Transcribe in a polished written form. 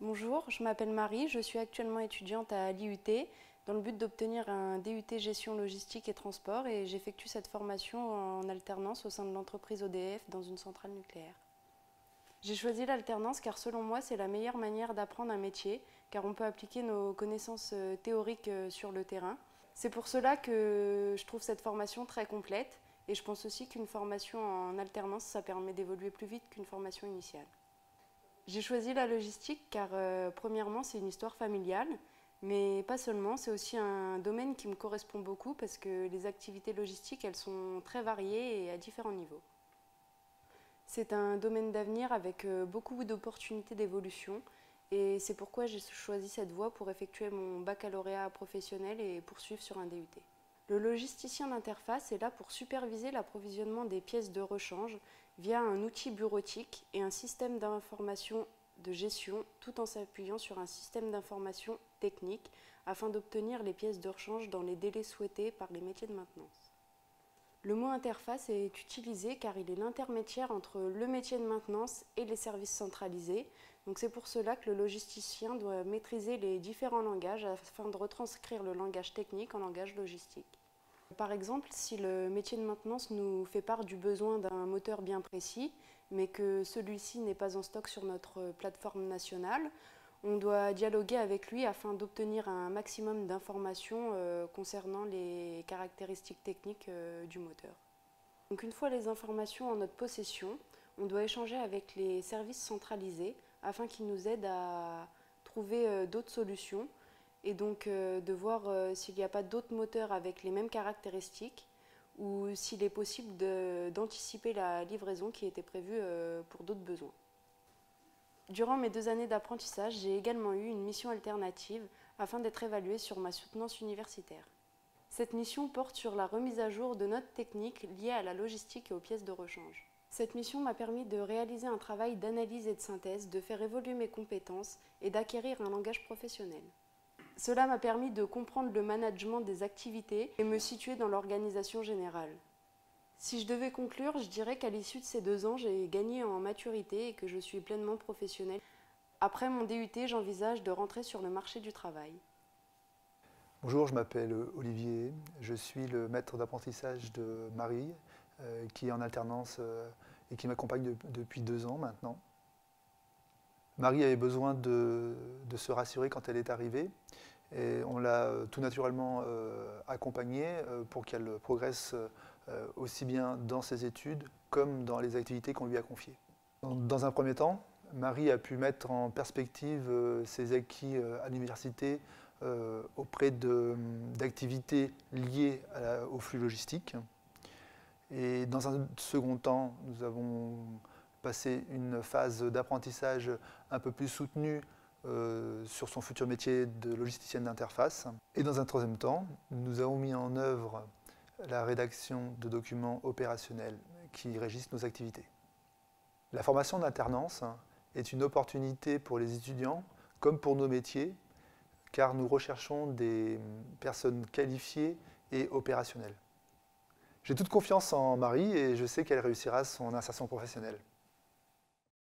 Bonjour, je m'appelle Marie, je suis actuellement étudiante à l'IUT dans le but d'obtenir un DUT gestion logistique et transport et j'effectue cette formation en alternance au sein de l'entreprise EDF dans une centrale nucléaire. J'ai choisi l'alternance car selon moi c'est la meilleure manière d'apprendre un métier car on peut appliquer nos connaissances théoriques sur le terrain. C'est pour cela que je trouve cette formation très complète et je pense aussi qu'une formation en alternance ça permet d'évoluer plus vite qu'une formation initiale. J'ai choisi la logistique car premièrement c'est une histoire familiale, mais pas seulement, c'est aussi un domaine qui me correspond beaucoup parce que les activités logistiques elles sont très variées et à différents niveaux. C'est un domaine d'avenir avec beaucoup d'opportunités d'évolution et c'est pourquoi j'ai choisi cette voie pour effectuer mon baccalauréat professionnel et poursuivre sur un DUT. Le logisticien d'interface est là pour superviser l'approvisionnement des pièces de rechange via un outil bureautique et un système d'information de gestion tout en s'appuyant sur un système d'information technique afin d'obtenir les pièces de rechange dans les délais souhaités par les métiers de maintenance. Le mot interface est utilisé car il est l'intermédiaire entre le métier de maintenance et les services centralisés. Donc c'est pour cela que le logisticien doit maîtriser les différents langages afin de retranscrire le langage technique en langage logistique. Par exemple, si le métier de maintenance nous fait part du besoin d'un moteur bien précis, mais que celui-ci n'est pas en stock sur notre plateforme nationale, on doit dialoguer avec lui afin d'obtenir un maximum d'informations concernant les caractéristiques techniques du moteur. Donc une fois les informations en notre possession, on doit échanger avec les services centralisés afin qu'ils nous aident à trouver d'autres solutions et donc de voir s'il n'y a pas d'autres moteurs avec les mêmes caractéristiques ou s'il est possible d'anticiper la livraison qui était prévue pour d'autres besoins. Durant mes 2 années d'apprentissage, j'ai également eu une mission alternative afin d'être évaluée sur ma soutenance universitaire. Cette mission porte sur la remise à jour de notes techniques liées à la logistique et aux pièces de rechange. Cette mission m'a permis de réaliser un travail d'analyse et de synthèse, de faire évoluer mes compétences et d'acquérir un langage professionnel. Cela m'a permis de comprendre le management des activités et me situer dans l'organisation générale. Si je devais conclure, je dirais qu'à l'issue de ces 2 ans, j'ai gagné en maturité et que je suis pleinement professionnelle. Après mon DUT, j'envisage de rentrer sur le marché du travail. Bonjour, je m'appelle Olivier, je suis le maître d'apprentissage de Marie, qui est en alternance et qui m'accompagne depuis 2 ans maintenant. Marie avait besoin de se rassurer quand elle est arrivée et on l'a tout naturellement accompagnée pour qu'elle progresse aussi bien dans ses études comme dans les activités qu'on lui a confiées. Dans un premier temps, Marie a pu mettre en perspective ses acquis à l'université auprès d'activités liées au flux logistique. Et dans un second temps, nous avons passé une phase d'apprentissage un peu plus soutenue sur son futur métier de logisticienne d'interface. Et dans un troisième temps, nous avons mis en œuvre la rédaction de documents opérationnels qui régissent nos activités. La formation d'alternance est une opportunité pour les étudiants comme pour nos métiers, car nous recherchons des personnes qualifiées et opérationnelles. J'ai toute confiance en Marie et je sais qu'elle réussira son insertion professionnelle.